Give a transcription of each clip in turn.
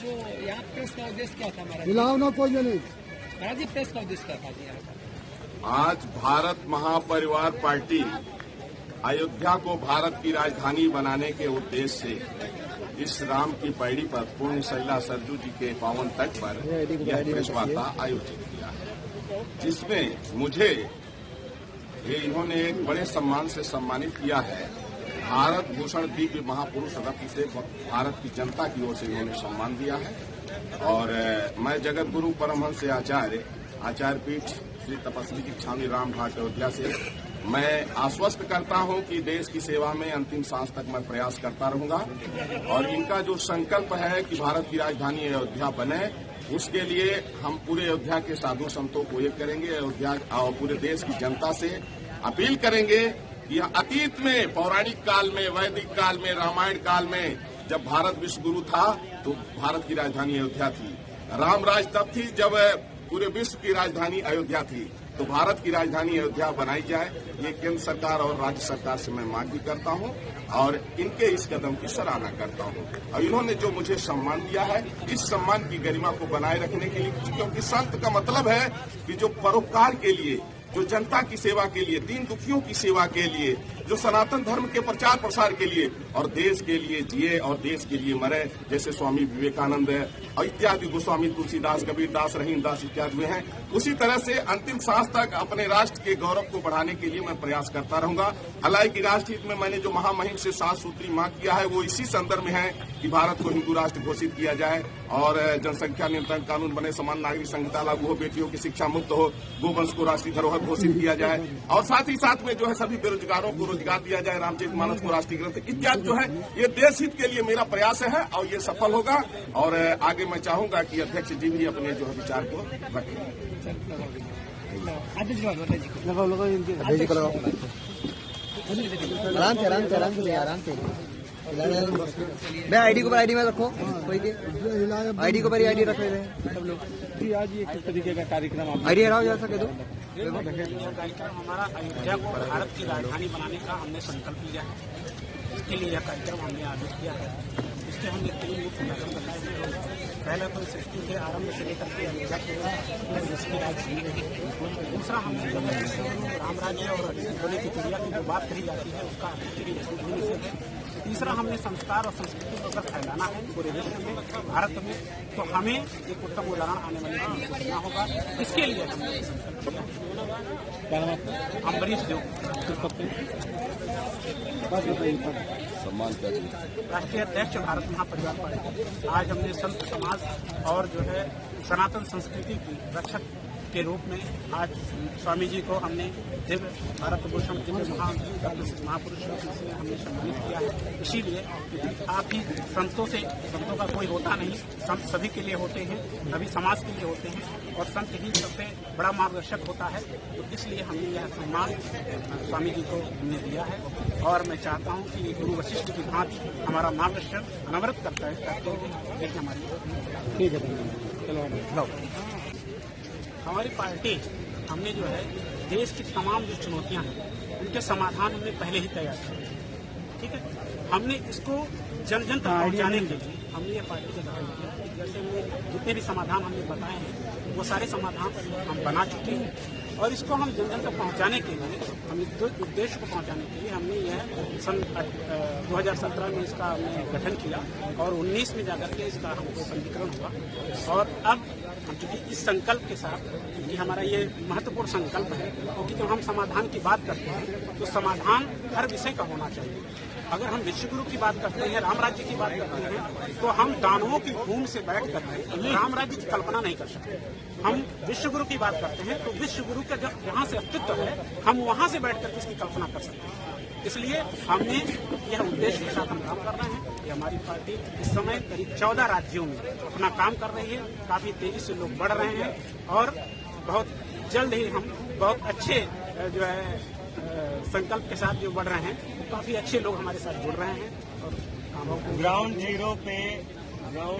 तो यहाँ प्रेस का उद्देश्य क्या था हमारा? मिलाओ ना कोई नहीं। महाराज प्रेस का उद्देश्य क्या था जी यहाँ का? आज भारत महापरिवार पार्टी अयोध्या को भारत की राजधानी बनाने के उद्देश्य से इस राम की पैड़ी पर पुण्य सलिला सरजू जी के पावन तट पर यह प्रेस वार्ता आयोजित किया है, जिसमें मुझे इन्होंने एक बड़े सम्मान से सम्मानित किया है। भारत भूषण दिव्य महापुरुष रत्न से भारत की जनता की ओर से इन्होंने सम्मान दिया है। और मैं जगत गुरु परमहंस आचार्य पीठ श्री तपस्वी दीक्षामी राम घाट अयोध्या से मैं आश्वस्त करता हूं कि देश की सेवा में अंतिम सांस तक मैं प्रयास करता रहूंगा। और इनका जो संकल्प है कि भारत की राजधानी अयोध्या बने, उसके लिए हम पूरे अयोध्या के साधु संतों को एक करेंगे। अयोध्या और पूरे देश की जनता से अपील करेंगे कि अतीत में, पौराणिक काल में, वैदिक काल में, रामायण काल में जब भारत विश्व गुरु था तो भारत की राजधानी अयोध्या थी। रामराज तब थी जब पूरे विश्व की राजधानी अयोध्या थी। तो भारत की राजधानी अयोध्या बनाई जाए, ये केंद्र सरकार और राज्य सरकार से मैं मांग भी करता हूं और इनके इस कदम की सराहना करता हूं। और इन्होंने जो मुझे सम्मान दिया है, इस सम्मान की गरिमा को बनाए रखने के लिए, क्योंकि संत का मतलब है कि जो परोपकार के लिए, जो जनता की सेवा के लिए, दीन दुखियों की सेवा के लिए, जो सनातन धर्म के प्रचार प्रसार के लिए और देश के लिए जिए और देश के लिए मरे, जैसे स्वामी विवेकानंद और इत्यादि गोस्वामी तुलसीदास, कबीरदास, रहीमदास इत्यादि हुए हैं, उसी तरह से अंतिम सांस तक अपने राष्ट्र के गौरव को बढ़ाने के लिए मैं प्रयास करता रहूंगा। हालांकि राष्ट्र हित में मैंने जो महामहिम से 7 सूत्री मांग किया है, वो इसी संदर्भ में है कि भारत को हिंदू राष्ट्र घोषित किया जाए और जनसंख्या नियंत्रण कानून बने, समान नागरिक संहिता लागू हो, बेटियों की शिक्षा मुक्त हो, गोवंश को राष्ट्रीय धरोहर घोषित किया जाए और साथ ही साथ में जो है सभी बेरोजगारों को रोजगार दिया जाए, रामचरितमानस को राष्ट्रीय ग्रंथ इत्यादि जो है, ये देश हित के लिए मेरा प्रयास है और ये सफल होगा। और आगे मैं चाहूंगा कि अध्यक्ष जी भी अपने जो है विचार को रखें। आराम से मैं आईडी को आईडी में रखो, कोई के आईडी को आईडी रख रहे हैं सब लोग। आज ये किस तरीके का कार्यक्रम आईडी हटाओ जा सके तो। कार्यक्रम हमारा अयोध्या को भारत की राजधानी बनाने का हमने संकल्प लिया है। इसके लिए यह कार्यक्रम हमने आयोजित किया है। इसके हमने 3 मुख्य कार्यक्रम बताए हैं। पहला तो सृष्टि के आरंभ से लेकर के अयोध्या के की राजधानी रही। दूसरा हमने जो है राम राज्य और सोने की चिड़िया की जो बात कही जाती है, उसका भूमि से है। तीसरा हमने संस्कार और संस्कृति को अगर फैलाना है पूरे विश्व में, भारत में, तो हमें एक उत्तम उदाहरण आने वाले समय को देना होगा। इसके लिए हमने अम्बरीश देव राष्ट्रीय अध्यक्ष भारत महापरिवार पार्टी। आज हमने संत समाज और जो है सनातन संस्कृति की रक्षक के रूप में आज स्वामी जी को हमने दिव्य भारत भूषण दिव्य महापुरुष से हमने सम्मानित किया है। इसीलिए आप ही संतों का कोई होता नहीं, संत सभी के लिए होते हैं, सभी समाज के लिए होते हैं और संत ही सबसे बड़ा मार्गदर्शक होता है। तो इसलिए हमने यह सम्मान स्वामी जी को हमने दिया है और मैं चाहता हूँ कि गुरु वशिष्ठ की भांति हमारा मार्गदर्शन अनवरत करता है। देखिए हमारी ठीक है। हमारी पार्टी हमने जो है देश की तमाम जो चुनौतियां हैं, उनके समाधान हमने पहले ही तैयार किए। ठीक है, हमने इसको जन जन तक पहुंचाने के लिए हमने ये पार्टी का गठन किया। जैसे हमने जितने भी समाधान हमने बताए हैं, वो सारे समाधान हम बना चुके हैं और इसको हम जन जन तक पहुंचाने के लिए, हम इस उद्देश्य को पहुंचाने के लिए हमने यह सन 2017 में इसका हमने गठन किया और 19 में जाकर के इसका हमको पंजीकरण हुआ। और अब हम चूंकि इस संकल्प के साथ, क्योंकि हमारा ये महत्वपूर्ण संकल्प है, क्योंकि जब हम समाधान की बात करते हैं तो समाधान हर विषय का होना चाहिए। अगर हम विश्वगुरु की बात करते हैं, राम राज्य की बात करते हैं, तो हम दानवों की भूमि से बैठ करके राम राज्य की कल्पना नहीं कर सकते। हम विश्वगुरु की बात करते हैं तो विश्वगुरु का जहाँ से अस्तित्व है, हम वहाँ से बैठ करके इसकी कल्पना कर सकते हैं। इसलिए हमने यह उद्देश्य के साथ हम काम कर रहे हैं कि हमारी पार्टी इस समय करीब 14 राज्यों में अपना काम कर रही है। काफी तेजी से लोग बढ़ रहे हैं और बहुत जल्द ही हम बहुत अच्छे जो है संकल्प के साथ जो बढ़ रहे हैं, काफी अच्छे लोग हमारे साथ जुड़ रहे हैं और कामों को ग्राउंड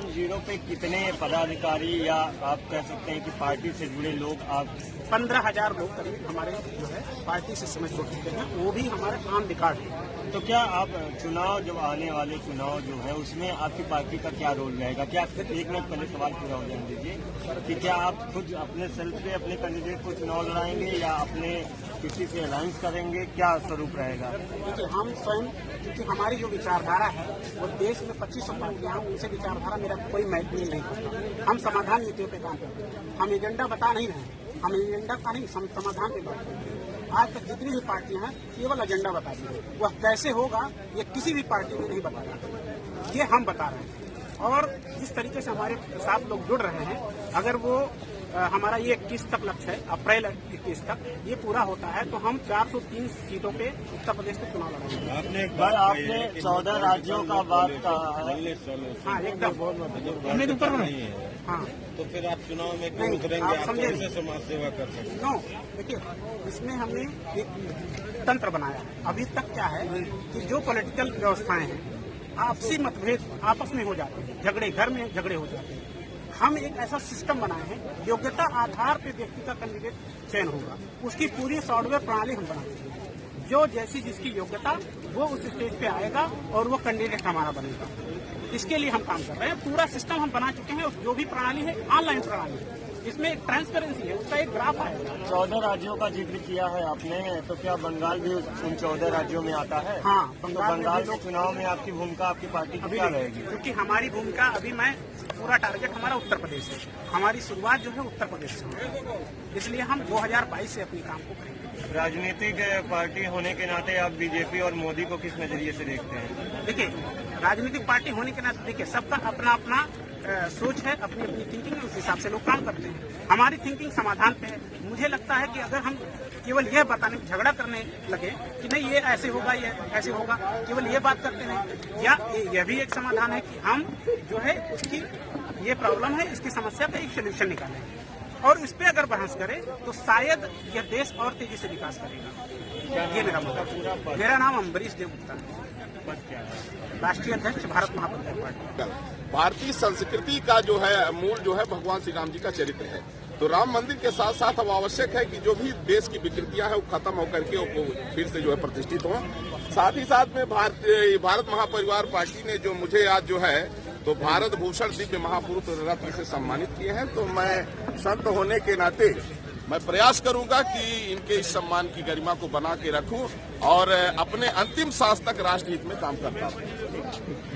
जीरो पे कितने पदाधिकारी या आप कह सकते हैं कि पार्टी से जुड़े लोग आप 15,000 लोग करीब हमारे जो है पार्टी से समय जुड़ चुके हैं। वो भी हमारे ऑन रिकॉर्ड है। तो क्या आप चुनाव जो आने वाले चुनाव जो है उसमें आपकी पार्टी का क्या रोल रहेगा? क्या आप एक मिनट पहले सवाल पूरा हो जाने दीजिए कि क्या आप खुद अपने सेल्फ पे अपने कैंडिडेट को चुनाव लड़ाएंगे या अपने किसी से अलायंस करेंगे? क्या स्वरूप रहेगा? देखिए, हम स्वयं, क्योंकि हमारी जो विचारधारा है वो देश में 2500 पार्टियां हैं, उनसे विचारधारा मेरा कोई मैच नहीं करता। हम समाधान नीतियों पे काम करते हैं, हम एजेंडा बता नहीं रहे हैं, हम एजेंडा का नहीं समाधान पे बात करते हैं। आज तक जितनी भी पार्टियां हैं केवल एजेंडा बताती है, वह कैसे होगा ये किसी भी पार्टी ने नहीं बताया, ये हम बता रहे हैं। और जिस तरीके से हमारे साथ लोग जुड़ रहे हैं, अगर वो हमारा ये 21 तक लक्ष्य है, अप्रैल 21 तक ये पूरा होता है तो हम 403 सीटों पे उत्तर प्रदेश में चुनाव लड़ेंगे। आपने 14 राज्यों का बात कहा है। हाँ, एकदम ऊपर नहीं है। हाँ, तो फिर आप चुनाव में क्यों उतरेंगे? आप कैसे समाज सेवा कर सकते हैं? नो, देखिए, इसमें हमने एक तंत्र बनाया है। अभी तक क्या है कि जो पॉलिटिकल व्यवस्थाएं हैं, आपसी मतभेद आपस में हो जाते हैं, झगड़े घर में झगड़े हो जाते हैं। हम एक ऐसा सिस्टम बनाए हैं, योग्यता आधार पे व्यक्ति का कैंडिडेट चयन होगा, उसकी पूरी सॉफ्टवेयर प्रणाली हम बनाते हैं। जो जैसी जिसकी योग्यता वो उस स्टेज पे आएगा और वो कैंडिडेट हमारा बनेगा। इसके लिए हम काम कर रहे हैं, पूरा सिस्टम हम बना चुके हैं। जो भी प्रणाली है ऑनलाइन प्रणाली है, इसमें एक ट्रांसपेरेंसी है, उसका एक ग्राफ आएगा। 14 राज्यों का जिक्र किया है आपने, तो क्या बंगाल भी उन 14 राज्यों में आता है? हाँ, तो बंगाल के चुनाव में आपकी भूमिका, आपकी पार्टी की क्या रहेगी? क्योंकि हमारी भूमिका अभी पूरा टारगेट हमारा उत्तर प्रदेश है, हमारी शुरुआत जो है उत्तर प्रदेश से है, इसलिए हम 2022 से अपने काम को करेंगे। राजनीतिक पार्टी होने के नाते आप बीजेपी और मोदी को किस नजरिए से देखते हैं? देखिए, राजनीतिक पार्टी होने के नाते देखिए सबका अपना अपना सोच है, अपनी अपनी थिंकिंग है, उस हिसाब से लोग काम करते हैं। हमारी थिंकिंग समाधान पे है। मुझे लगता है कि अगर हम केवल यह बताने झगड़ा करने लगे कि नहीं ये ऐसे होगा, ये ऐसे होगा, केवल ये बात करते नहीं, या यह भी एक समाधान है कि हम जो है उसकी ये प्रॉब्लम है, इसकी समस्या का एक सोल्यूशन निकालें और इस पे अगर बहस करें तो शायद यह देश और तेजी से विकास करेगा। ये मेरा मतलब। मेरा नाम अम्बरीश देव गुप्ता है, राष्ट्रीय अध्यक्ष भारत महापरिवार पार्टी। भारतीय संस्कृति का जो है मूल जो है भगवान श्री राम जी का चरित्र है। तो राम मंदिर के साथ साथ अब आवश्यक है कि जो भी देश की विकृतियां हैं वो खत्म होकर के वो फिर से जो है प्रतिष्ठित हो। साथ ही साथ में भारत महापरिवार पार्टी ने जो मुझे आज जो है तो भारत भूषण दिव्य महापुरुष रत्न से सम्मानित किए हैं। तो मैं संत होने के नाते मैं प्रयास करूंगा कि इनके इस सम्मान की गरिमा को बना के रखूं और अपने अंतिम सांस तक राष्ट्रहित में काम करता हूं।